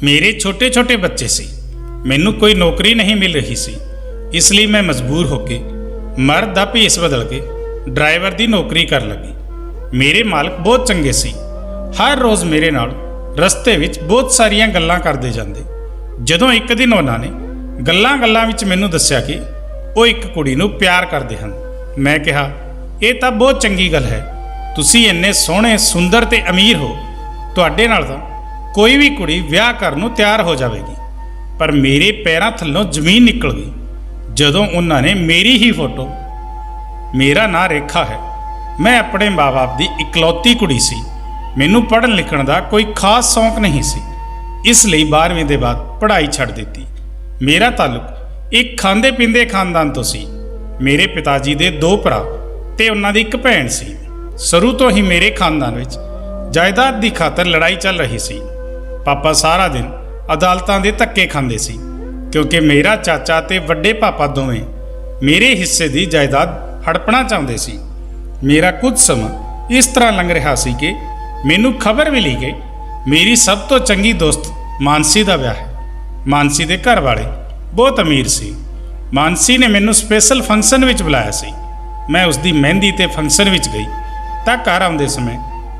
मेरे छोटे छोटे बच्चे सी। मैनू कोई नौकरी नहीं मिल रही सी, इसलिए मैं मजबूर होके मर्द दा भेस बदल के ड्राइवर दी नौकरी कर लगी। मेरे मालक बहुत चंगे सी। हर रोज़ मेरे नाल रस्ते विच बहुत सारियां गल्लां करदे जांदे। जदों एक दिन उन्हां ने गल्लां विच मैनू दस्सिया कि ਉਹ ਇੱਕ ਕੁੜੀ ਨੂੰ ਪਿਆਰ ਕਰਦੇ ਹਨ। मैं कहा ਇਹ ਤਾਂ ਬਹੁਤ ਚੰਗੀ ਗੱਲ ਹੈ, ਤੁਸੀਂ ਇੰਨੇ ਸੋਹਣੇ ਸੁੰਦਰ ਤੇ ਅਮੀਰ ਹੋ, ਤੁਹਾਡੇ ਨਾਲ ਤਾਂ ਕੋਈ ਵੀ ਕੁੜੀ ਵਿਆਹ ਕਰਨ ਨੂੰ ਤਿਆਰ ਹੋ ਜਾਵੇਗੀ। ਪਰ ਮੇਰੇ ਪੈਰਾਂ ਥੱਲੋਂ ਜ਼ਮੀਨ ਨਿਕਲ ਗਈ ਜਦੋਂ ਉਹਨਾਂ ਨੇ ਮੇਰੀ ਹੀ ਫੋਟੋ, ਮੇਰਾ ਨਾਂ ਰੇਖਾ ਹੈ, ਮੈਂ ਆਪਣੇ ਮਾਂ-ਬਾਪ ਦੀ ਇਕਲੌਤੀ ਕੁੜੀ ਸੀ। ਮੈਨੂੰ ਪੜ੍ਹਨ ਲਿਖਣ ਦਾ ਕੋਈ ਖਾਸ ਸ਼ੌਂਕ ਨਹੀਂ ਸੀ, ਇਸ ਲਈ 12ਵੀਂ ਦੇ ਬਾਅਦ ਪੜ੍ਹਾਈ ਛੱਡ ਦਿੱਤੀ। ਮੇਰਾ ਤਾਲੁਕ ਇੱਕ ਖਾਂਦੇ ਪੀਂਦੇ ਖਾਨਦਾਨ ਤੋਂ ਸੀ। ਮੇਰੇ ਪਿਤਾ ਜੀ ਦੇ 2 ਭਰਾ ਤੇ ਉਹਨਾਂ ਦੀ ਇੱਕ ਭੈਣ ਸੀ। ਸ਼ੁਰੂ ਤੋਂ ਹੀ ਮੇਰੇ ਖਾਨਦਾਨ ਵਿੱਚ ਜਾਇਦਾਦ ਦੀ ਖਾਤਰ ਲੜਾਈ ਚੱਲ ਰਹੀ ਸੀ। ਪਾਪਾ ਸਾਰਾ ਦਿਨ ਅਦਾਲਤਾਂ ਦੇ ਧੱਕੇ ਖਾਂਦੇ ਸੀ ਕਿਉਂਕਿ ਮੇਰਾ ਚਾਚਾ ਤੇ ਵੱਡੇ ਪਾਪਾ ਦੋਵੇਂ ਮੇਰੇ ਹਿੱਸੇ ਦੀ ਜਾਇਦਾਦ ਹੜਪਣਾ ਚਾਹੁੰਦੇ ਸੀ। ਮੇਰਾ ਕੁਝ ਸਮਾਂ ਇਸ ਤਰ੍ਹਾਂ ਲੰਘ ਰਿਹਾ ਸੀ ਕਿ ਮੈਨੂੰ ਖਬਰ ਮਿਲੀ ਕਿ ਮੇਰੀ ਸਭ ਤੋਂ ਚੰਗੀ ਦੋਸਤ ਮਾਨਸੀ ਦਾ ਵਿਆਹ ਹੈ। ਮਾਨਸੀ ਦੇ ਘਰ ਵਾਲੇ ਬਹੁਤ ਅਮੀਰ ਸੀ। ਮਾਨਸੀ ਨੇ ਮੈਨੂੰ ਸਪੈਸ਼ਲ ਫੰਕਸ਼ਨ ਵਿੱਚ ਬੁਲਾਇਆ ਸੀ। ਮੈਂ ਉਸ ਦੀ ਮਹਿੰਦੀ ਤੇ ਫੰਕਸ਼ਨ ਵਿੱਚ ਗਈ ਤਾਂ ਘਰ ਆਉਂਦੇ ਸਮੇਂ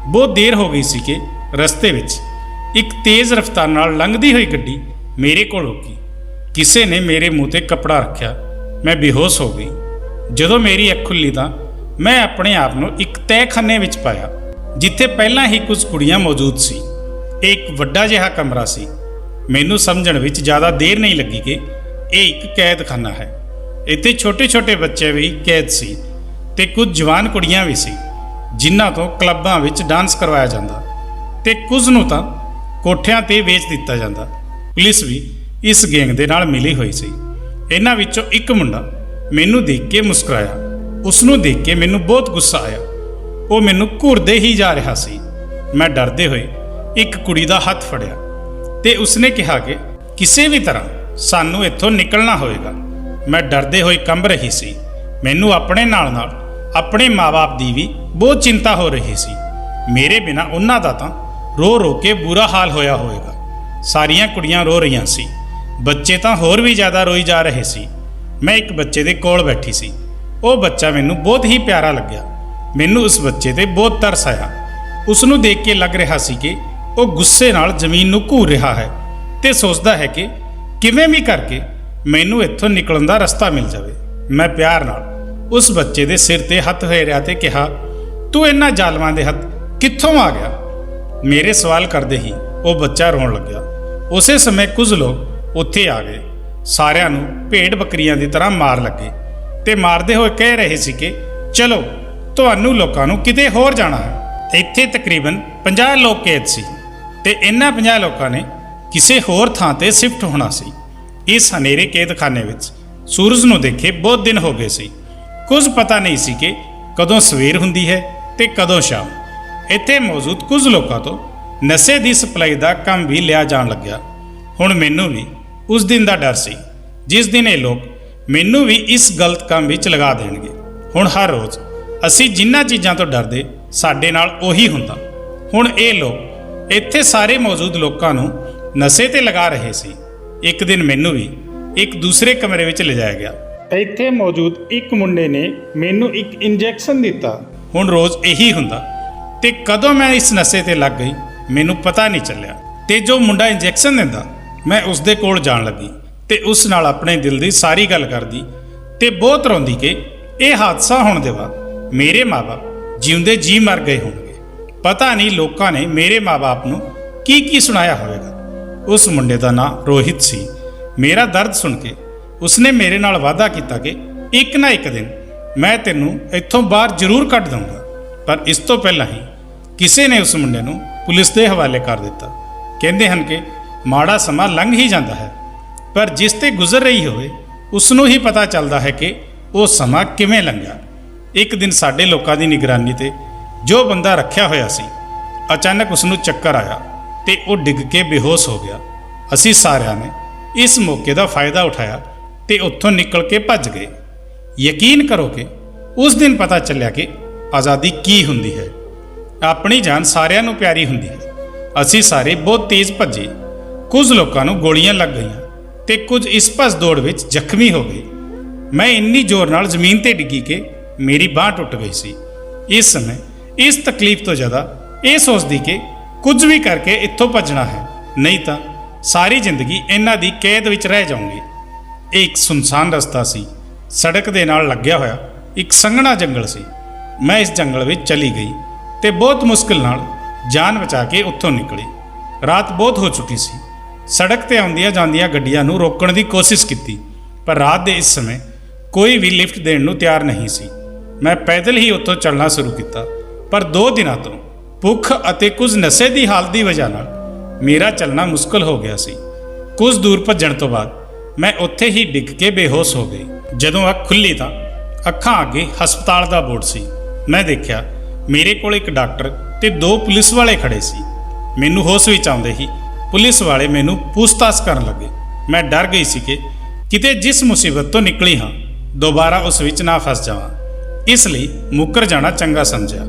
ਬਹੁਤ ਦੇਰ ਹੋ ਗਈ ਸੀ ਕਿ ਰਸਤੇ ਵਿੱਚ ਇੱਕ ਤੇਜ਼ ਰਫ਼ਤਾਰ ਨਾਲ ਲੰਘਦੀ ਹੋਈ ਗੱਡੀ ਮੇਰੇ ਕੋਲ ਰੁਕੀ। ਕਿਸੇ ਨੇ ਮੇਰੇ ਮੂੰਹ ਤੇ ਕੱਪੜਾ ਰੱਖਿਆ। ਮੈਂ ਬੇਹੋਸ਼ ਹੋ ਗਈ। ਜਦੋਂ ਮੇਰੀ ਅੱਖ ਖੁੱਲੀ ਤਾਂ ਮੈਂ ਆਪਣੇ ਆਪ ਨੂੰ ਇੱਕ ਤਹਿਖਾਨੇ ਵਿੱਚ ਪਾਇਆ ਜਿੱਥੇ ਪਹਿਲਾਂ ਹੀ ਕੁਝ ਕੁੜੀਆਂ ਮੌਜੂਦ ਸੀ। ਇਹ ਇੱਕ ਵੱਡਾ ਜਿਹਾ ਕਮਰਾ ਸੀ। ਮੈਨੂੰ ਸਮਝਣ ਵਿੱਚ ਜ਼ਿਆਦਾ ਦੇਰ ਨਹੀਂ ਲੱਗੀ ਕਿ ਇਹ ਇੱਕ ਕੈਦਖਾਨਾ ਹੈ। ਇੱਥੇ ਛੋਟੇ ਛੋਟੇ ਬੱਚੇ ਵੀ ਕੈਦ ਸੀ ਤੇ ਕੁਝ ਜਵਾਨ ਕੁੜੀਆਂ ਵੀ ਸੀ ਜਿਨ੍ਹਾਂ ਤੋਂ ਕਲੱਬਾਂ ਵਿੱਚ ਡਾਂਸ ਕਰਵਾਇਆ ਜਾਂਦਾ ਤੇ ਕੁਝ ਨੂੰ ਤਾਂ ਕੋਠਿਆਂ ਤੇ ਵੇਚ ਦਿੱਤਾ ਜਾਂਦਾ। ਪੁਲਿਸ ਵੀ ਇਸ ਗੈਂਗ ਦੇ ਨਾਲ ਮਿਲੀ ਹੋਈ ਸੀ। ਇਹਨਾਂ ਵਿੱਚੋਂ ਇੱਕ ਮੁੰਡਾ ਮੈਨੂੰ ਦੇਖ ਕੇ ਮੁਸਕਰਾਇਆ। ਉਸ ਨੂੰ ਦੇਖ ਕੇ ਮੈਨੂੰ ਬਹੁਤ ਗੁੱਸਾ ਆਇਆ। ਉਹ ਮੈਨੂੰ ਘੂਰਦੇ ਹੀ ਜਾ ਰਿਹਾ ਸੀ। ਮੈਂ ਡਰਦੇ ਹੋਏ ਇੱਕ ਕੁੜੀ ਦਾ ਹੱਥ ਫੜਿਆ ਤੇ ਉਸਨੇ ਕਿਹਾ ਕਿ ਕਿਸੇ ਵੀ ਤਰ੍ਹਾਂ ਸਾਨੂੰ ਇੱਥੋਂ ਨਿਕਲਣਾ ਹੋਵੇਗਾ। ਮੈਂ ਡਰਦੇ ਹੋਏ ਕੰਬ ਰਹੀ ਸੀ। ਮੈਨੂੰ ਆਪਣੇ ਨਾਲ ਆਪਣੇ ਮਾਂ-ਬਾਪ ਦੀ ਵੀ ਬਹੁਤ ਚਿੰਤਾ ਹੋ ਰਹੀ ਸੀ। ਮੇਰੇ ਬਿਨਾਂ ਉਹਨਾਂ ਦਾ ਤਾਂ ਰੋ ਰੋ ਕੇ ਬੁਰਾ ਹਾਲ ਹੋਇਆ ਹੋਵੇਗਾ। ਸਾਰੀਆਂ ਕੁੜੀਆਂ ਰੋ ਰਹੀਆਂ ਸੀ। ਬੱਚੇ ਤਾਂ ਹੋਰ ਵੀ ਜ਼ਿਆਦਾ ਰੋਈ ਜਾ ਰਹੇ ਸੀ। ਮੈਂ ਇੱਕ ਬੱਚੇ ਦੇ ਕੋਲ ਬੈਠੀ ਸੀ। ਉਹ ਬੱਚਾ ਮੈਨੂੰ ਬਹੁਤ ਹੀ ਪਿਆਰਾ ਲੱਗਿਆ। ਮੈਨੂੰ ਉਸ ਬੱਚੇ ਤੇ ਬਹੁਤ ਤਰਸ ਆਇਆ। ਉਸ ਨੂੰ ਦੇਖ ਕੇ ਲੱਗ ਰਿਹਾ ਸੀ ਕਿ ਉਹ ਗੁੱਸੇ ਨਾਲ ਜ਼ਮੀਨ ਨੂੰ ਘੂਰ ਰਿਹਾ ਹੈ ਤੇ ਸੋਚਦਾ ਹੈ ਕਿ ਕਿਵੇਂ ਵੀ ਕਰਕੇ ਮੈਨੂੰ ਇੱਥੋਂ ਨਿਕਲਣ ਦਾ ਰਸਤਾ ਮਿਲ ਜਾਵੇ। ਮੈਂ ਪਿਆਰ ਨਾਲ ਉਸ ਬੱਚੇ ਦੇ ਸਿਰ ਤੇ ਹੱਥ ਫੇਰਿਆ ਤੇ ਕਿਹਾ, ਤੂੰ ਇਹਨਾਂ ਜ਼ਾਲਮਾਂ ਦੇ ਹੱਥ ਕਿੱਥੋਂ ਆ ਗਿਆ? ਮੇਰੇ ਸਵਾਲ ਕਰਦੇ ਹੀ ਉਹ ਬੱਚਾ ਰੋਣ ਲੱਗਿਆ। ਉਸੇ ਸਮੇਂ ਕੁਝ ਲੋਕ ਉੱਥੇ ਆ ਗਏ। ਸਾਰਿਆਂ ਨੂੰ ਭੇਡ ਬੱਕਰੀਆਂ ਦੀ ਤਰ੍ਹਾਂ ਮਾਰ ਲੱਗੇ ਤੇ ਮਾਰਦੇ ਹੋਏ ਕਹਿ ਰਹੇ ਸੀ ਕਿ ਚਲੋ ਤੁਹਾਨੂੰ ਲੋਕਾਂ ਨੂੰ ਕਿਤੇ ਹੋਰ ਜਾਣਾ ਹੈ। ਇੱਥੇ ਤਕਰੀਬਨ 50 ਲੋਕ ਕੈਦ ਸੀ ਤੇ ਇਹਨਾਂ 50 ਲੋਕਾਂ ਨੇ ਕਿਸੇ ਹੋਰ ਥਾਂ ਤੇ ਸ਼ਿਫਟ ਹੋਣਾ ਸੀ। ਇਸ ਹਨੇਰੇ ਕੈਦਖਾਨੇ ਵਿੱਚ ਸੂਰਜ ਨੂੰ ਦੇਖੇ ਬਹੁਤ ਦਿਨ ਹੋ ਗਏ ਸੀ। ਕੁਝ ਪਤਾ ਨਹੀਂ ਸੀ ਕਿ ਕਦੋਂ ਸਵੇਰ ਹੁੰਦੀ ਹੈ ਤੇ ਕਦੋਂ ਸ਼ਾਮ। ਇੱਥੇ ਮੌਜੂਦ ਕੁਝ ਲੋਕਾਂ ਤੋਂ ਨਸ਼ੇ ਦੀ ਸਪਲਾਈ ਦਾ ਕੰਮ ਵੀ ਲਿਆ ਜਾਣ ਲੱਗਿਆ। ਹੁਣ ਮੈਨੂੰ ਵੀ ਉਸ ਦਿਨ ਦਾ ਡਰ ਸੀ ਜਿਸ ਦਿਨ ਇਹ ਲੋਕ ਮੈਨੂੰ ਵੀ ਇਸ ਗਲਤ ਕੰਮ ਵਿੱਚ ਲਗਾ ਦੇਣਗੇ। ਹੁਣ ਹਰ ਰੋਜ਼ ਅਸੀਂ ਜਿਨ੍ਹਾਂ ਚੀਜ਼ਾਂ ਤੋਂ ਡਰਦੇ ਸਾਡੇ ਨਾਲ ਉਹੀ ਹੁੰਦਾ। ਹੁਣ ਇਹ ਲੋਕ ਇੱਥੇ ਸਾਰੇ ਮੌਜੂਦ ਲੋਕਾਂ ਨੂੰ ਨਸ਼ੇ ਤੇ ਲਗਾ ਰਹੇ ਸੀ। ਇੱਕ ਦਿਨ ਮੈਨੂੰ ਵੀ ਇੱਕ ਦੂਸਰੇ ਕਮਰੇ ਵਿੱਚ ਲਿਜਾਇਆ ਗਿਆ। ਇੱਥੇ ਮੌਜੂਦ ਇੱਕ ਮੁੰਡੇ ਨੇ ਮੈਨੂੰ ਇੱਕ ਇੰਜੈਕਸ਼ਨ ਦਿੱਤਾ। ਹੁਣ ਰੋਜ਼ ਇਹੀ ਹੁੰਦਾ ਤੇ ਕਦੋਂ ਮੈਂ ਇਸ ਨਸ਼ੇ ਤੇ ਲੱਗ ਗਈ ਮੈਨੂੰ ਪਤਾ ਨਹੀਂ ਚੱਲਿਆ। ਤੇ ਜੋ ਮੁੰਡਾ ਇੰਜੈਕਸ਼ਨ ਦਿੰਦਾ ਮੈਂ ਉਸ ਦੇ ਕੋਲ ਜਾਣ ਲੱਗੀ ਤੇ ਉਸ ਨਾਲ ਆਪਣੇ ਦਿਲ ਦੀ ਸਾਰੀ ਗੱਲ ਕਰਦੀ ਤੇ ਬਹੁਤ ਰੋਂਦੀ ਕਿ ਇਹ ਹਾਦਸਾ ਹੋਣ ਦੇ ਬਾਅਦ ਮੇਰੇ ਮਾਂ-ਬਾਪ ਜਿਉਂਦੇ ਜੀ ਮਰ ਗਏ ਹੋਣਗੇ। ਪਤਾ ਨਹੀਂ ਲੋਕਾਂ ਨੇ ਮੇਰੇ ਮਾਂ-ਬਾਪ ਨੂੰ ਕੀ ਕੀ ਸੁਣਾਇਆ ਹੋਵੇਗਾ। ਉਸ ਮੁੰਡੇ ਦਾ ਨਾਂ ਰੋਹਿਤ ਸੀ। ਮੇਰਾ ਦਰਦ ਸੁਣ ਕੇ ਉਸਨੇ ਮੇਰੇ ਨਾਲ ਵਾਅਦਾ ਕੀਤਾ ਕਿ ਇੱਕ ਨਾ ਇੱਕ ਦਿਨ ਮੈਂ ਤੈਨੂੰ ਇੱਥੋਂ ਬਾਹਰ ਜ਼ਰੂਰ ਕੱਢ ਦਊਂਗਾ। ਪਰ ਇਸ ਤੋਂ ਪਹਿਲਾਂ ਹੀ ਕਿਸੇ ਨੇ ਉਸ ਮੁੰਡੇ ਨੂੰ ਪੁਲਿਸ ਦੇ ਹਵਾਲੇ ਕਰ ਦਿੱਤਾ। ਕਹਿੰਦੇ ਹਨ ਕਿ ਮਾੜਾ ਸਮਾਂ ਲੰਘ ਹੀ ਜਾਂਦਾ ਹੈ, ਪਰ ਜਿਸ ਤੇ ਗੁਜ਼ਰ ਰਹੀ ਹੋਵੇ ਉਸ ਨੂੰ ਹੀ ਪਤਾ ਚੱਲਦਾ ਹੈ ਕਿ ਉਹ ਸਮਾਂ ਕਿਵੇਂ ਲੰਘਿਆ। ਇੱਕ ਦਿਨ ਸਾਡੇ ਲੋਕਾਂ ਦੀ ਨਿਗਰਾਨੀ ਤੇ ਜੋ ਬੰਦਾ ਰੱਖਿਆ ਹੋਇਆ ਸੀ, ਅਚਾਨਕ ਉਸ ਨੂੰ ਚੱਕਰ ਆਇਆ ਤੇ ਉਹ ਡਿੱਗ ਕੇ ਬੇਹੋਸ਼ ਹੋ ਗਿਆ। ਅਸੀਂ ਸਾਰਿਆਂ ਨੇ ਇਸ ਮੌਕੇ ਦਾ ਫਾਇਦਾ ਉਠਾਇਆ ਤੇ ਉੱਥੋਂ ਨਿਕਲ ਕੇ ਭੱਜ ਗਏ। ਯਕੀਨ ਕਰੋ ਕਿ ਉਸ ਦਿਨ ਪਤਾ ਚੱਲਿਆ ਕਿ ਆਜ਼ਾਦੀ ਕੀ ਹੁੰਦੀ ਹੈ। ਆਪਣੀ ਜਾਨ ਸਾਰਿਆਂ ਨੂੰ ਪਿਆਰੀ ਹੁੰਦੀ ਹੈ। ਅਸੀਂ ਸਾਰੇ ਬਹੁਤ ਤੇਜ਼ ਭੱਜੇ ਕੁਝ ਲੋਕਾਂ ਨੂੰ ਗੋਲੀਆਂ ਲੱਗ ਗਈਆਂ ਤੇ ਕੁਝ ਇਸ ਭੱਜ ਦੌੜ ਵਿੱਚ ਜ਼ਖਮੀ ਹੋ ਗਏ। ਮੈਂ ਇੰਨੀ ਜ਼ੋਰ ਨਾਲ ਜ਼ਮੀਨ ਤੇ ਡਿੱਗੀ ਕਿ ਮੇਰੀ ਬਾਂਹ ਟੁੱਟ ਗਈ ਸੀ। ਇਸ ਸਮੇਂ ਇਸ ਤਕਲੀਫ ਤੋਂ ਜ਼ਿਆਦਾ ਇਹ ਸੋਚਦੀ ਕਿ ਕੁਝ ਵੀ ਕਰਕੇ ਇੱਥੋਂ ਭੱਜਣਾ ਹੈ, ਨਹੀਂ ਤਾਂ ਸਾਰੀ ਜ਼ਿੰਦਗੀ ਇਹਨਾਂ ਦੀ ਕੈਦ ਵਿੱਚ ਰਹਿ ਜਾਊਂਗੀ। ਇਹ ਇੱਕ ਸੁਨਸਾਨ ਰਸਤਾ ਸੀ। ਸੜਕ ਦੇ ਨਾਲ ਲੱਗਿਆ ਹੋਇਆ ਇੱਕ ਸੰਘਣਾ ਜੰਗਲ ਸੀ। ਮੈਂ ਇਸ ਜੰਗਲ ਵਿੱਚ ਚਲੀ ਗਈ ਤੇ ਬਹੁਤ ਮੁਸ਼ਕਿਲ ਨਾਲ ਜਾਨ ਬਚਾ ਕੇ ਉੱਥੋਂ ਨਿਕਲੀ। ਰਾਤ ਬਹੁਤ ਹੋ ਚੁੱਕੀ ਸੀ। ਸੜਕ ਤੇ ਆਉਂਦੀਆਂ ਜਾਂਦੀਆਂ ਗੱਡੀਆਂ ਨੂੰ ਰੋਕਣ ਦੀ ਕੋਸ਼ਿਸ਼ ਕੀਤੀ, ਪਰ ਰਾਤ ਦੇ ਇਸ ਸਮੇਂ ਕੋਈ ਵੀ ਲਿਫਟ ਦੇਣ ਨੂੰ ਤਿਆਰ ਨਹੀਂ ਸੀ। ਮੈਂ ਪੈਦਲ ਹੀ ਉੱਥੋਂ ਚੱਲਣਾ ਸ਼ੁਰੂ ਕੀਤਾ, ਪਰ 2 ਦਿਨਾਂ ਤੋਂ ਭੁੱਖ ਅਤੇ ਕੁਝ ਨਸ਼ੇ ਦੀ ਹਾਲਤ ਦੀ ਵਜ੍ਹਾ ਨਾਲ ਮੇਰਾ ਚੱਲਣਾ ਮੁਸ਼ਕਲ ਹੋ ਗਿਆ ਸੀ। ਕੁਝ ਦੂਰ ਭੱਜਣ ਤੋਂ ਬਾਅਦ ਮੈਂ ਉੱਥੇ ਹੀ ਡਿੱਗ ਕੇ ਬੇਹੋਸ਼ ਹੋ ਗਈ। ਜਦੋਂ ਅੱਖ ਖੁੱਲੀ ਤਾਂ ਅੱਖਾਂ ਅੱਗੇ ਹਸਪਤਾਲ ਦਾ ਬੋਰਡ ਸੀ। ਮੈਂ ਦੇਖਿਆ ਮੇਰੇ ਕੋਲ ਇੱਕ ਡਾਕਟਰ ਤੇ 2 ਪੁਲਿਸ ਵਾਲੇ ਖੜੇ ਸੀ। ਮੈਨੂੰ ਹੋਸ਼ ਵਿੱਚ ਆਉਂਦੇ ਹੀ ਪੁਲਿਸ ਵਾਲੇ ਮੈਨੂੰ ਪੁੱਛਤਾਛ ਕਰਨ ਲੱਗੇ। ਮੈਂ ਡਰ ਗਈ ਸੀ ਕਿ ਕਿਤੇ ਜਿਸ ਮੁਸੀਬਤ ਤੋਂ ਨਿਕਲੀ ਹਾਂ ਦੁਬਾਰਾ ਉਸ ਵਿੱਚ ਨਾ ਫਸ ਜਾਵਾਂ, ਇਸ ਲਈ ਮੁੱਕਰ ਜਾਣਾ ਚੰਗਾ ਸਮਝਿਆ।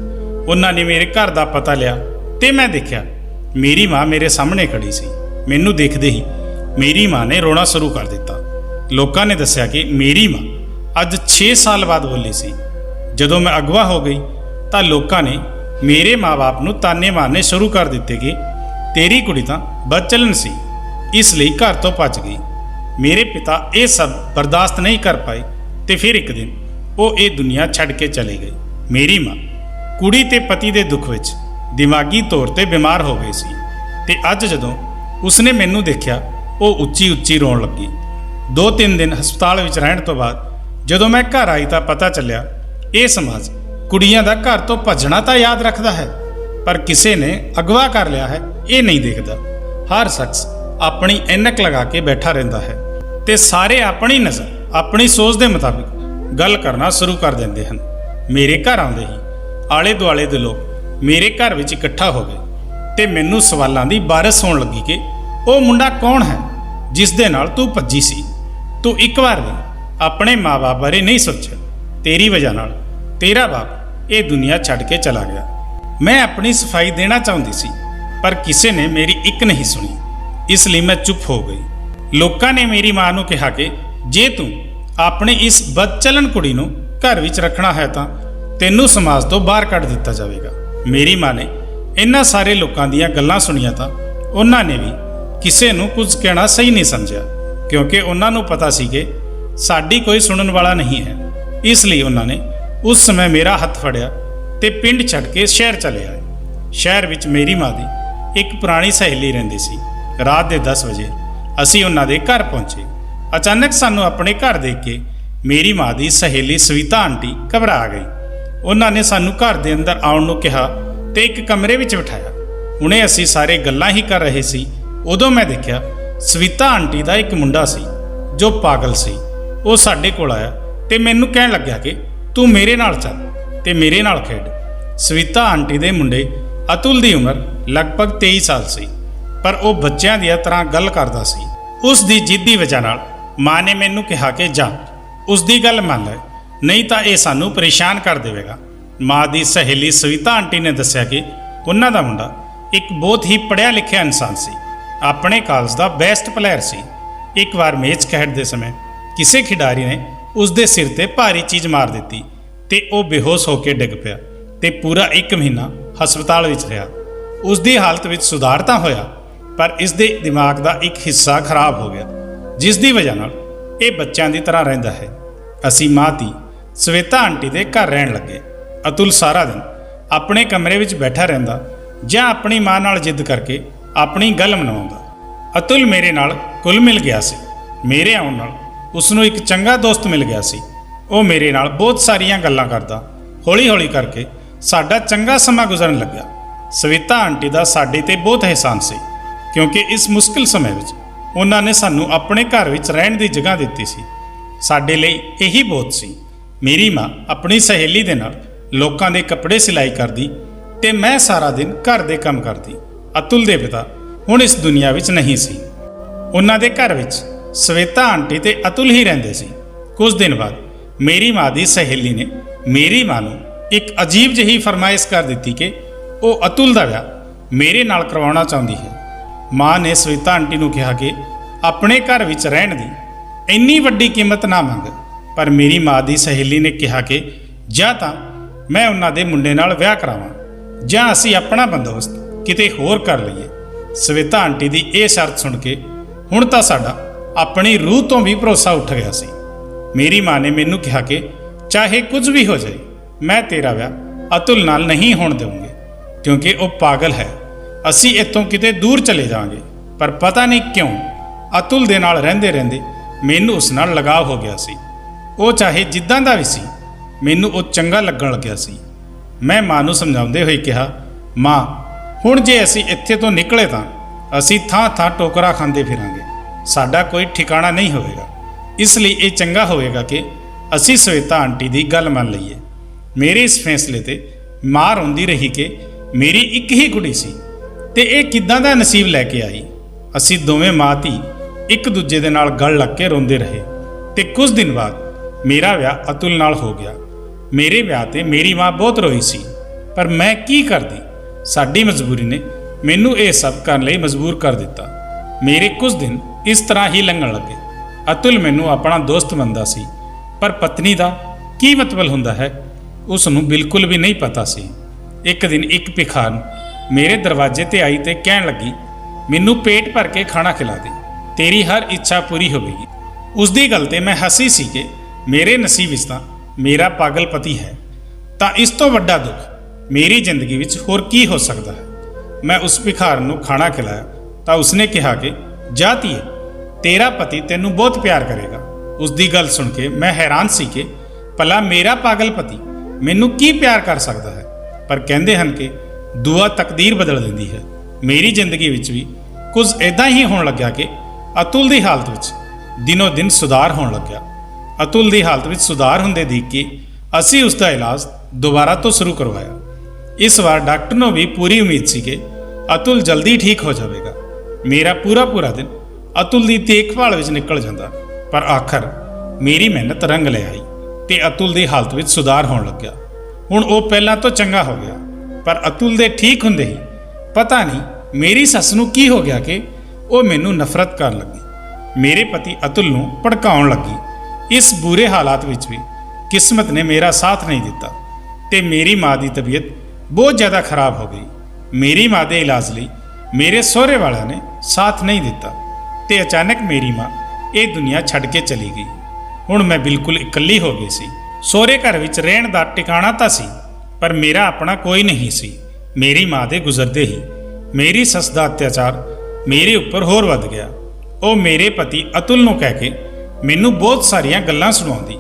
ਉਹਨਾਂ ਨੇ ਮੇਰੇ ਘਰ ਦਾ ਪਤਾ ਲਿਆ ਤੇ ਮੈਂ ਦੇਖਿਆ ਮੇਰੀ ਮਾਂ ਮੇਰੇ ਸਾਹਮਣੇ ਖੜੀ ਸੀ। ਮੈਨੂੰ ਦੇਖਦੇ ਹੀ ਮੇਰੀ ਮਾਂ ਨੇ ਰੋਣਾ ਸ਼ੁਰੂ ਕਰ ਦਿੱਤਾ। ਲੋਕਾਂ ਨੇ ਦੱਸਿਆ ਕਿ ਮੇਰੀ ਮਾਂ ਅੱਜ 6 ਸਾਲ ਬਾਅਦ ਬੋਲੀ ਸੀ। ਜਦੋਂ ਮੈਂ ਅਗਵਾ ਹੋ ਗਈ ਤਾਂ ਲੋਕਾਂ ਨੇ ਮੇਰੇ ਮਾਂ-ਬਾਪ ਨੂੰ ਤਾਨੇ ਮਾਰਨੇ ਸ਼ੁਰੂ ਕਰ ਦਿੱਤੇ ਕਿ ਤੇਰੀ ਕੁੜੀ ਤਾਂ ਬਦਚਲਨ ਸੀ, ਇਸ ਲਈ ਘਰ ਤੋਂ ਭੱਜ ਗਈ। ਮੇਰੇ ਪਿਤਾ ਇਹ ਸਭ ਬਰਦਾਸ਼ਤ ਨਹੀਂ ਕਰ ਪਾਏ ਤੇ ਫਿਰ ਇੱਕ ਦਿਨ ਉਹ ਇਹ ਦੁਨੀਆ ਛੱਡ ਕੇ ਚਲੇ ਗਏ। ਮੇਰੀ ਮਾਂ ਕੁੜੀ ਤੇ ਪਤੀ ਦੇ ਦੁੱਖ ਵਿੱਚ ਦਿਮਾਗੀ ਤੌਰ ਤੇ ਬਿਮਾਰ ਹੋ ਗਈ ਸੀ ਤੇ ਅੱਜ ਜਦੋਂ ਉਸਨੇ ਮੈਨੂੰ ਦੇਖਿਆ ਉਹ ਉੱਚੀ ਉੱਚੀ ਰੋਣ ਲੱਗੀ। 2-3 ਦਿਨ ਹਸਪਤਾਲ ਵਿੱਚ ਰਹਿਣ ਤੋਂ ਬਾਅਦ ਜਦੋਂ ਮੈਂ ਘਰ ਆਈ ਤਾਂ ਪਤਾ ਚੱਲਿਆ ਇਹ ਸਮਾਜ ਕੁੜੀਆਂ ਦਾ ਘਰ ਤੋਂ ਭੱਜਣਾ ਤਾਂ ਯਾਦ ਰੱਖਦਾ ਹੈ, ਪਰ ਕਿਸੇ ਨੇ ਅਗਵਾ ਕਰ ਲਿਆ ਹੈ ਇਹ ਨਹੀਂ ਦੇਖਦਾ। ਹਰ ਸ਼ਖਸ ਆਪਣੀ ਐਨਕ ਲਗਾ ਕੇ ਬੈਠਾ ਰਹਿੰਦਾ ਹੈ ਤੇ ਸਾਰੇ ਆਪਣੀ ਨਜ਼ਰ ਆਪਣੀ ਸੋਚ ਦੇ ਮੁਤਾਬਿਕ ਗੱਲ ਕਰਨਾ ਸ਼ੁਰੂ ਕਰ ਦਿੰਦੇ ਹਨ। ਮੇਰੇ ਘਰ ਆਉਂਦੇ ਹੀ ਆਲੇ ਦੁਆਲੇ ਦੇ ਲੋਕ ਮੇਰੇ ਘਰ ਵਿੱਚ ਇਕੱਠਾ ਹੋ ਗਏ ਤੇ ਮੈਨੂੰ ਸਵਾਲਾਂ ਦੀ ਬਾਰਿਸ਼ ਹੋਣ ਲੱਗੀ ਕਿ ਉਹ ਮੁੰਡਾ ਕੌਣ ਹੈ ਜਿਸ ਦੇ ਨਾਲ ਤੂੰ ਭੱਜੀ ਸੀ। ਤੂੰ ਇੱਕ ਵਾਰ ਵੀ ਆਪਣੇ ਮਾਂ-ਬਾਪ ਬਾਰੇ ਨਹੀਂ ਸੋਚਿਆ। ਤੇਰੀ ਵਜ੍ਹਾ ਨਾਲ ਤੇਰਾ ਬਾਪ ਇਹ ਦੁਨੀਆ ਛੱਡ ਕੇ ਚਲਾ ਗਿਆ। ਮੈਂ ਆਪਣੀ ਸਫਾਈ ਦੇਣਾ ਚਾਹੁੰਦੀ ਸੀ, ਪਰ ਕਿਸੇ ਨੇ ਮੇਰੀ ਇੱਕ ਨਹੀਂ ਸੁਣੀ, ਇਸ ਲਈ ਮੈਂ ਚੁੱਪ ਹੋ ਗਈ। ਲੋਕਾਂ ਨੇ ਮੇਰੀ ਮਾਂ ਨੂੰ ਕਿਹਾ ਕਿ ਜੇ ਤੂੰ ਆਪਣੀ ਇਸ ਬਦਚਲਨ ਕੁੜੀ ਨੂੰ ਘਰ ਵਿੱਚ ਰੱਖਣਾ ਹੈ ਤਾਂ ਤੈਨੂੰ ਸਮਾਜ ਤੋਂ ਬਾਹਰ ਕੱਢ ਦਿੱਤਾ ਜਾਵੇਗਾ। ਮੇਰੀ ਮਾਂ ਨੇ ਇਹਨਾਂ ਸਾਰੇ ਲੋਕਾਂ ਦੀਆਂ ਗੱਲਾਂ ਸੁਣੀਆਂ ਤਾਂ ਉਹਨਾਂ ਨੇ ਵੀ ਕਿਸੇ ਨੂੰ ਕੁਝ ਕਹਿਣਾ ਸਹੀ ਨਹੀਂ ਸਮਝਿਆ, ਕਿਉਂਕਿ ਉਹਨਾਂ ਨੂੰ ਪਤਾ ਸੀ ਕਿ ਸਾਡੀ ਕੋਈ ਸੁਣਨ ਵਾਲਾ ਨਹੀਂ ਹੈ। ਇਸ ਲਈ ਉਹਨਾਂ ਨੇ ਉਸ ਸਮੇਂ ਮੇਰਾ ਹੱਥ ਫੜਿਆ ਤੇ ਪਿੰਡ ਛੱਡ ਕੇ ਸ਼ਹਿਰ ਚਲੇ ਆਏ। ਸ਼ਹਿਰ ਵਿੱਚ ਮੇਰੀ ਮਾਂ ਦੀ ਇੱਕ ਪੁਰਾਣੀ ਸਹੇਲੀ ਰਹਿੰਦੀ ਸੀ। ਰਾਤ ਦੇ 10 ਵਜੇ ਅਸੀਂ ਉਹਨਾਂ ਦੇ ਘਰ ਪਹੁੰਚੇ। ਅਚਾਨਕ ਸਾਨੂੰ ਆਪਣੇ ਘਰ ਦੇਖ ਕੇ ਮੇਰੀ ਮਾਂ ਦੀ ਸਹੇਲੀ ਸਵਿਤਾ ਆਂਟੀ ਘਬਰਾ ਗਈ। ਉਹਨਾਂ ਨੇ ਸਾਨੂੰ ਘਰ ਦੇ ਅੰਦਰ ਆਉਣ ਨੂੰ ਕਿਹਾ ਤੇ ਇੱਕ ਕਮਰੇ ਵਿੱਚ ਬਿਠਾਇਆ। ਹੁਣੇ ਅਸੀਂ ਸਾਰੇ ਗੱਲਾਂ ਹੀ ਕਰ ਰਹੇ ਸੀ, ਉਦੋਂ ਮੈਂ ਦੇਖਿਆ ਸਵਿਤਾ ਆਂਟੀ ਦਾ ਇੱਕ ਮੁੰਡਾ ਸੀ ਜੋ ਪਾਗਲ ਸੀ। ਉਹ ਸਾਡੇ ਕੋਲ ਆਇਆ ਤੇ ਮੈਨੂੰ ਕਹਿਣ ਲੱਗਿਆ ਕਿ ਤੂੰ ਮੇਰੇ ਨਾਲ ਚੱਲ ਤੇ ਮੇਰੇ ਨਾਲ ਖੇਡ। ਸਵਿਤਾ ਆਂਟੀ ਦੇ ਮੁੰਡੇ ਅਤੁਲ ਦੀ ਉਮਰ ਲਗਭਗ 23 ਸਾਲ ਸੀ, ਪਰ ਉਹ ਬੱਚਿਆਂ ਦੀ ਤਰ੍ਹਾਂ ਗੱਲ ਕਰਦਾ ਸੀ। ਉਸ ਦੀ ਜਿੱਦ ਦੀ ਵਜ੍ਹਾ ਨਾਲ ਮਾਂ ਨੇ ਮੈਨੂੰ ਕਿਹਾ ਕਿ ਜਾ ਉਸ ਦੀ ਗੱਲ ਮੰਨ ਲੈ, ਨਹੀਂ ਤਾਂ ਇਹ ਸਾਨੂੰ ਪਰੇਸ਼ਾਨ ਕਰ ਦੇਵੇਗਾ। ਮਾਂ ਦੀ ਸਹੇਲੀ ਸਵਿਤਾ ਆਂਟੀ ਨੇ ਦੱਸਿਆ ਕਿ ਉਹਨਾਂ ਦਾ ਮੁੰਡਾ ਇੱਕ ਬਹੁਤ ਹੀ ਪੜ੍ਹਿਆ ਲਿਖਿਆ ਇਨਸਾਨ ਸੀ, ਆਪਣੇ ਕਾਲਜ ਦਾ ਬੈਸਟ ਪਲੇਅਰ ਸੀ। ਇੱਕ ਵਾਰ ਮੈਚ ਖੇਡਦੇ ਸਮੇਂ ਕਿਸੇ ਖਿਡਾਰੀ ਨੇ ਉਸ ਦੇ ਸਿਰ ਤੇ ਭਾਰੀ ਚੀਜ਼ ਮਾਰ ਦਿੱਤੀ ਤੇ ਉਹ ਬੇਹੋਸ਼ ਹੋ ਕੇ ਡਿੱਗ ਪਿਆ ਤੇ ਪੂਰਾ 1 ਮਹੀਨਾ ਹਸਪਤਾਲ ਵਿੱਚ ਰਿਹਾ। ਉਸ ਦੀ ਹਾਲਤ ਵਿੱਚ ਸੁਧਾਰ ਤਾਂ ਹੋਇਆ, ਪਰ ਇਸ ਦੇ ਦਿਮਾਗ ਦਾ ਇੱਕ ਹਿੱਸਾ ਖਰਾਬ ਹੋ ਗਿਆ, ਜਿਸ ਦੀ ਵਜ੍ਹਾ ਨਾਲ ਇਹ ਬੱਚਿਆਂ ਦੀ ਤਰ੍ਹਾਂ ਰਹਿੰਦਾ ਹੈ। ਅਸੀਂ ਮਾਂ ਦੀ ਸਵਿਤਾ ਆਂਟੀ ਦੇ ਘਰ ਰਹਿਣ ਲੱਗੇ। ਅਤੁਲ ਸਾਰਾ ਦਿਨ ਆਪਣੇ ਕਮਰੇ ਵਿੱਚ ਬੈਠਾ ਰਹਿੰਦਾ ਜਾਂ ਆਪਣੀ ਮਾਂ ਨਾਲ ਜਿੱਦ ਕਰਕੇ ਆਪਣੀ ਗੱਲ ਮਨਾਉਂਦਾ। ਅਤੁਲ ਮੇਰੇ ਨਾਲ ਘੁਲ ਮਿਲ ਗਿਆ ਸੀ। ਮੇਰੇ ਆਉਣ ਨਾਲ ਉਸ ਨੂੰ ਇੱਕ ਚੰਗਾ ਦੋਸਤ ਮਿਲ ਗਿਆ ਸੀ। ਉਹ ਮੇਰੇ ਨਾਲ ਬਹੁਤ ਸਾਰੀਆਂ ਗੱਲਾਂ ਕਰਦਾ। ਹੌਲੀ-ਹੌਲੀ ਕਰਕੇ ਸਾਡਾ ਚੰਗਾ ਸਮਾਂ ਗੁਜ਼ਰਨ ਲੱਗਾ। ਸਵਿਤਾ ਆਂਟੀ ਦਾ ਸਾਡੇ ਤੇ ਬਹੁਤ ਅਹਿਸਾਨ ਸੀ, ਕਿਉਂਕਿ ਇਸ ਮੁਸ਼ਕਿਲ ਸਮੇਂ ਵਿੱਚ ਉਹਨਾਂ ਨੇ ਸਾਨੂੰ ਆਪਣੇ ਘਰ ਵਿੱਚ ਰਹਿਣ ਦੀ ਜਗ੍ਹਾ ਦਿੱਤੀ ਸੀ। ਸਾਡੇ ਲਈ ਇਹੀ ਬਹੁਤ ਸੀ। ਮੇਰੀ ਮਾਂ ਆਪਣੀ ਸਹੇਲੀ ਦੇ ਨਾਲ ਲੋਕਾਂ ਦੇ ਕੱਪੜੇ ਸਿਲਾਈ ਕਰਦੀ ਤੇ ਮੈਂ ਸਾਰਾ ਦਿਨ ਘਰ ਦੇ ਕੰਮ ਕਰਦੀ। ਅਤੁਲ ਦੇ ਪਿਤਾ ਹੁਣ ਇਸ ਦੁਨੀਆ ਵਿੱਚ ਨਹੀਂ ਸੀ। ਉਹਨਾਂ ਦੇ ਘਰ ਵਿੱਚ ਸਵਿਤਾ ਆਂਟੀ ਤੇ ਅਤੁਲ ਹੀ ਰਹਿੰਦੇ ਸੀ। ਕੁਝ ਦਿਨ ਬਾਅਦ ਮੇਰੀ ਮਾਂ ਦੀ ਸਹੇਲੀ ਨੇ ਮੇਰੀ ਮਾਂ ਨੂੰ ਇੱਕ ਅਜੀਬ ਜਿਹੀ ਫਰਮਾਇਸ਼ ਕਰ ਦਿੱਤੀ ਕਿ ਉਹ ਅਤੁਲ ਦਾ ਵਿਆਹ ਮੇਰੇ ਨਾਲ ਕਰਵਾਉਣਾ ਚਾਹੁੰਦੀ ਹੈ। ਮਾਂ ਨੇ ਸਵੇਤਾ ਆਂਟੀ ਨੂੰ ਕਿਹਾ ਕਿ ਆਪਣੇ ਘਰ ਵਿੱਚ ਰਹਿਣ ਦੀ ਇੰਨੀ ਵੱਡੀ ਕੀਮਤ ਨਾ ਮੰਗ। ਪਰ ਮੇਰੀ ਮਾਂ ਦੀ ਸਹੇਲੀ ਨੇ ਕਿਹਾ ਕਿ ਜਾਂ ਤਾਂ ਮੈਂ ਉਹਨਾਂ ਦੇ ਮੁੰਡੇ ਨਾਲ ਵਿਆਹ ਕਰਾਵਾਂ ਜਾਂ ਅਸੀਂ ਆਪਣਾ ਬੰਦੋਬਸਤ ਕਿਤੇ ਹੋਰ ਕਰ ਲਈਏ। ਸਵੇਤਾ ਆਂਟੀ ਦੀ ਇਹ ਸ਼ਰਤ ਸੁਣ ਕੇ ਹੁਣ ਤਾਂ ਸਾਡਾ ਆਪਣੀ ਰੂਹ ਤੋਂ ਵੀ ਭਰੋਸਾ ਉੱਠ ਗਿਆ ਸੀ। ਮੇਰੀ ਮਾਂ ਨੇ ਮੈਨੂੰ ਕਿਹਾ ਕਿ ਚਾਹੇ ਕੁਝ ਵੀ ਹੋ ਜਾਏ, ਮੈਂ ਤੇਰਾ ਵਿਆਹ ਅਤੁਲ ਨਾਲ ਨਹੀਂ ਹੋਣ ਦੇਵਾਂਗੇ, ਕਿਉਂਕਿ ਉਹ ਪਾਗਲ ਹੈ। ਅਸੀਂ ਇੱਥੋਂ ਕਿਤੇ ਦੂਰ ਚਲੇ ਜਾਵਾਂਗੇ। ਪਰ ਪਤਾ ਨਹੀਂ ਕਿਉਂ ਅਤੁਲ ਦੇ ਨਾਲ ਰਹਿੰਦੇ ਰਹਿੰਦੇ ਮੈਨੂੰ ਉਸ ਨਾਲ ਲਗਾਵ ਹੋ ਗਿਆ ਸੀ। ਉਹ ਚਾਹੇ ਜਿੱਦਾਂ ਦਾ ਵੀ ਸੀ, ਮੈਨੂੰ ਉਹ ਚੰਗਾ ਲੱਗਣ ਲੱਗਿਆ ਸੀ। ਮੈਂ ਮਾਂ ਨੂੰ ਸਮਝਾਉਂਦੇ ਹੋਏ ਕਿਹਾ, ਮਾਂ ਹੁਣ ਜੇ ਅਸੀਂ ਇੱਥੇ ਤੋਂ ਨਿਕਲੇ ਤਾਂ ਅਸੀਂ ਥਾਂ ਥਾਂ ਟੋਕਰਾ ਖਾਂਦੇ ਫਿਰਾਂਗੇ, ਸਾਡਾ ਕੋਈ ਠਿਕਾਣਾ ਨਹੀਂ ਹੋਵੇਗਾ। ਇਸ ਲਈ ਇਹ ਚੰਗਾ ਹੋਵੇਗਾ ਕਿ ਅਸੀਂ ਸਵੇਤਾ ਆਂਟੀ ਦੀ ਗੱਲ ਮੰਨ ਲਈਏ। ਮੇਰੇ ਇਸ ਫੈਸਲੇ ਤੇ ਮਾਂ ਰੋਂਦੀ ਰਹੀ ਕਿ ਮੇਰੀ ਇੱਕ ਹੀ ਕੁੜੀ ਸੀ ਤੇ ਇਹ ਕਿੱਦਾਂ ਦਾ ਨਸੀਬ ਲੈ ਕੇ ਆਈ। ਅਸੀਂ ਦੋਵੇਂ ਮਾਂ ਧੀ ਇੱਕ ਦੂਜੇ ਦੇ ਨਾਲ ਗਲ ਲੱਗ ਕੇ ਰੋਂਦੇ ਰਹੇ ਤੇ ਕੁਝ ਦਿਨ ਬਾਅਦ ਮੇਰਾ ਵਿਆਹ ਅਤੁਲ ਨਾਲ ਹੋ ਗਿਆ। ਮੇਰੇ ਵਿਆਹ ਤੇ ਮੇਰੀ ਮਾਂ ਬਹੁਤ ਰੋਈ ਸੀ, ਪਰ ਮੈਂ ਕੀ ਕਰਦੀ। ਸਾਡੀ ਮਜਬੂਰੀ ਨੇ ਮੈਨੂੰ ਇਹ ਸਭ ਕਰਨ ਲਈ ਮਜਬੂਰ ਕਰ ਦਿੱਤਾ। ਮੇਰੇ ਕੁਝ ਦਿਨ ਇਸ ਤਰ੍ਹਾਂ ਹੀ ਲੰਘਣ ਲੱਗੇ। ਅਤੁਲ ਮੈਨੂੰ ਆਪਣਾ ਦੋਸਤ ਮੰਨਦਾ ਸੀ, ਪਰ ਪਤਨੀ ਦਾ ਕੀ ਮਤਲਬ ਹੁੰਦਾ ਹੈ ਉਸ ਨੂੰ ਬਿਲਕੁਲ ਵੀ ਨਹੀਂ ਪਤਾ ਸੀ। ਇੱਕ ਦਿਨ ਇੱਕ ਭਿਖਾਰਨ ਮੇਰੇ ਦਰਵਾਜ਼ੇ ਤੇ ਆਈ ਤੇ ਕਹਿਣ ਲੱਗੀ, ਮੈਨੂੰ ਪੇਟ ਭਰ ਕੇ ਖਾਣਾ ਖਿਲਾ ਦੇ, ਤੇਰੀ ਹਰ ਇੱਛਾ ਪੂਰੀ ਹੋਵੇਗੀ। ਉਸ ਦੀ ਗੱਲ ਤੇ ਮੈਂ ਹੱਸੀ ਸੀ ਕਿ ਮੇਰੇ ਨਸੀਬ ਵਿੱਚ ਤਾਂ ਮੇਰਾ ਪਾਗਲ ਪਤੀ ਹੈ, ਤਾਂ ਇਸ ਤੋਂ ਵੱਡਾ ਦੁੱਖ ਮੇਰੀ ਜ਼ਿੰਦਗੀ ਵਿੱਚ ਹੋਰ ਕੀ ਹੋ ਸਕਦਾ ਹੈ। ਮੈਂ ਉਸ ਭਿਖਾਰਨ ਨੂੰ ਖਾਣਾ ਖਿਲਾਇਆ ਤਾਂ ਉਸਨੇ ਕਿਹਾ ਕਿ ਜਾ ਧੀਏ, ਤੇਰਾ ਪਤੀ ਤੈਨੂੰ ਬਹੁਤ ਪਿਆਰ ਕਰੇਗਾ। ਉਸ ਦੀ ਗੱਲ ਸੁਣ ਕੇ ਮੈਂ ਹੈਰਾਨ ਸੀ ਕਿ ਭਲਾ ਮੇਰਾ ਪਾਗਲ ਪਤੀ ਮੈਨੂੰ ਕੀ ਪਿਆਰ ਕਰ ਸਕਦਾ ਹੈ। ਪਰ ਕਹਿੰਦੇ ਹਨ ਕਿ ਦੁਆ ਤਕਦੀਰ ਬਦਲ ਦਿੰਦੀ ਹੈ। ਮੇਰੀ ਜ਼ਿੰਦਗੀ ਵਿੱਚ ਵੀ ਕੁਝ ਇੱਦਾਂ ਹੀ ਹੋਣ ਲੱਗਿਆ ਕਿ ਅਤੁਲ ਦੀ ਹਾਲਤ ਵਿੱਚ ਦਿਨੋ ਦਿਨ ਸੁਧਾਰ ਹੋਣ ਲੱਗਿਆ। ਅਤੁਲ ਦੀ ਹਾਲਤ ਵਿੱਚ ਸੁਧਾਰ ਹੁੰਦੇ ਦੇਖ ਕੇ ਅਸੀਂ ਉਸ ਦਾ ਇਲਾਜ ਦੁਬਾਰਾ ਤੋਂ ਸ਼ੁਰੂ ਕਰਵਾਇਆ। ਇਸ ਵਾਰ ਡਾਕਟਰ ਨੂੰ ਵੀ ਪੂਰੀ ਉਮੀਦ ਸੀ ਕਿ ਅਤੁਲ ਜਲਦੀ ਠੀਕ ਹੋ ਜਾਵੇਗਾ। ਮੇਰਾ ਪੂਰਾ ਦਿਨ ਅਤੁਲ ਦੀ ਦੇਖਭਾਲ ਵਿੱਚ ਨਿਕਲ ਜਾਂਦਾ, ਪਰ ਆਖਰ ਮੇਰੀ ਮਿਹਨਤ ਰੰਗ ਲੈ ਆਈ ਤੇ ਅਤੁਲ ਦੀ ਹਾਲਤ ਵਿੱਚ ਸੁਧਾਰ ਹੋਣ ਲੱਗਿਆ। ਹੁਣ ਉਹ ਪਹਿਲਾਂ ਤੋਂ ਚੰਗਾ ਹੋ ਗਿਆ, ਪਰ ਅਤੁਲ ਦੇ ਠੀਕ ਹੁੰਦੇ ਹੀ ਪਤਾ ਨਹੀਂ ਮੇਰੀ ਸੱਸ ਨੂੰ ਕੀ ਹੋ ਗਿਆ ਕਿ ਉਹ ਮੈਨੂੰ ਨਫ਼ਰਤ ਕਰਨ ਲੱਗੀ। ਮੇਰੇ ਪਤੀ ਅਤੁਲ ਨੂੰ ਭੜਕਾਉਣ ਲੱਗੀ। ਇਸ ਬੁਰੇ ਹਾਲਾਤ ਵਿੱਚ ਵੀ ਕਿਸਮਤ ਨੇ ਮੇਰਾ ਸਾਥ ਨਹੀਂ ਦਿੱਤਾ ਤੇ ਮੇਰੀ ਮਾਂ ਦੀ ਤਬੀਅਤ ਬਹੁਤ ਜ਼ਿਆਦਾ ਖਰਾਬ ਹੋ ਗਈ। ਮੇਰੀ ਮਾਂ ਦੇ ਇਲਾਜ ਲਈ ਮੇਰੇ ਸਹੁਰੇ ਵਾਲਿਆਂ ਨੇ ਸਾਥ ਨਹੀਂ ਦਿੱਤਾ ਤੇ ਅਚਾਨਕ ਮੇਰੀ ਮਾਂ ਇਹ ਦੁਨੀਆ ਛੱਡ ਕੇ ਚਲੀ ਗਈ। ਹੁਣ ਮੈਂ ਬਿਲਕੁਲ ਇਕੱਲੀ ਹੋ ਗਈ ਸੀ। ਸਹੁਰੇ ਘਰ ਵਿੱਚ ਰਹਿਣ ਦਾ ਟਿਕਾਣਾ ਤਾਂ ਸੀ, ਪਰ ਮੇਰਾ ਆਪਣਾ ਕੋਈ ਨਹੀਂ ਸੀ। ਮੇਰੀ ਮਾਂ ਦੇ ਗੁਜ਼ਰਦੇ ਹੀ ਮੇਰੀ ਸੱਸ ਦਾ ਅਤਿਆਚਾਰ ਮੇਰੇ ਉੱਪਰ ਹੋਰ ਵੱਧ ਗਿਆ। ਉਹ ਮੇਰੇ ਪਤੀ ਅਤੁਲ ਨੂੰ ਕਹਿ ਕੇ ਮੈਨੂੰ ਬਹੁਤ ਸਾਰੀਆਂ ਗੱਲਾਂ ਸੁਣਾਉਂਦੀ।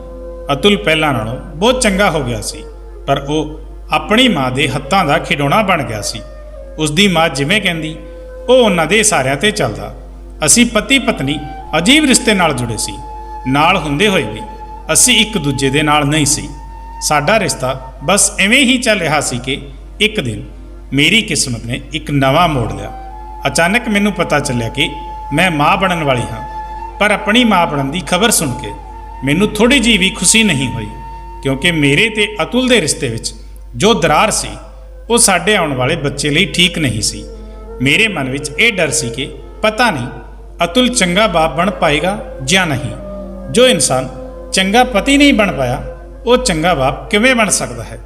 ਅਤੁਲ ਪਹਿਲਾਂ ਨਾਲੋਂ ਬਹੁਤ ਚੰਗਾ ਹੋ ਗਿਆ ਸੀ, ਪਰ ਉਹ ਆਪਣੀ ਮਾਂ ਦੇ ਹੱਥਾਂ ਦਾ ਖਿਡੌਣਾ ਬਣ ਗਿਆ ਸੀ। ਉਸ ਦੀ ਮਾਂ ਜਿਵੇਂ ਕਹਿੰਦੀ ਉਹ ਉਹਨਾਂ ਦੇ ਇਸ਼ਾਰਿਆਂ ਤੇ ਚੱਲਦਾ। ਅਸੀਂ ਪਤੀ ਪਤਨੀ ਅਜੀਬ ਰਿਸ਼ਤੇ ਨਾਲ ਜੁੜੇ ਸੀ। ਨਾਲ ਹੁੰਦੇ ਹੋਏ ਵੀ ਅਸੀਂ ਇੱਕ ਦੂਜੇ ਦੇ ਨਾਲ ਨਹੀਂ ਸੀ। ਸਾਡਾ ਰਿਸ਼ਤਾ ਬਸ ਐਵੇਂ ਹੀ ਚੱਲ ਰਿਹਾ ਸੀ ਕਿ ਇੱਕ ਦਿਨ ਮੇਰੀ ਕਿਸਮਤ ਨੇ ਇੱਕ ਨਵਾਂ ਮੋੜ ਲਿਆ। ਅਚਾਨਕ ਮੈਨੂੰ ਪਤਾ ਚੱਲਿਆ ਕਿ ਮੈਂ ਮਾਂ ਬਣਨ ਵਾਲੀ ਹਾਂ, ਪਰ ਆਪਣੀ ਮਾਂ ਬਣਨ ਦੀ ਖਬਰ ਸੁਣ ਕੇ ਮੈਨੂੰ ਥੋੜੀ ਜਿਹੀ ਵੀ ਖੁਸ਼ੀ ਨਹੀਂ ਹੋਈ, ਕਿਉਂਕਿ ਮੇਰੇ ਤੇ ਅਤੁਲ ਦੇ ਰਿਸ਼ਤੇ ਵਿੱਚ ਜੋ ਦਰਾਰ ਸੀ ਉਹ ਸਾਡੇ ਆਉਣ ਵਾਲੇ ਬੱਚੇ ਲਈ ਠੀਕ ਨਹੀਂ ਸੀ। ਮੇਰੇ ਮਨ ਵਿੱਚ ਇਹ ਡਰ ਸੀ ਕਿ ਪਤਾ ਨਹੀਂ ਅਤੁਲ ਚੰਗਾ ਬਾਪ ਬਣ ਪਾਏਗਾ ਜਾਂ ਨਹੀਂ। ਜੋ ਇਨਸਾਨ ਚੰਗਾ ਪਤੀ ਨਹੀਂ ਬਣ ਪਾਇਆ, ਉਹ ਚੰਗਾ ਬਾਪ ਕਿਵੇਂ ਬਣ ਸਕਦਾ ਹੈ।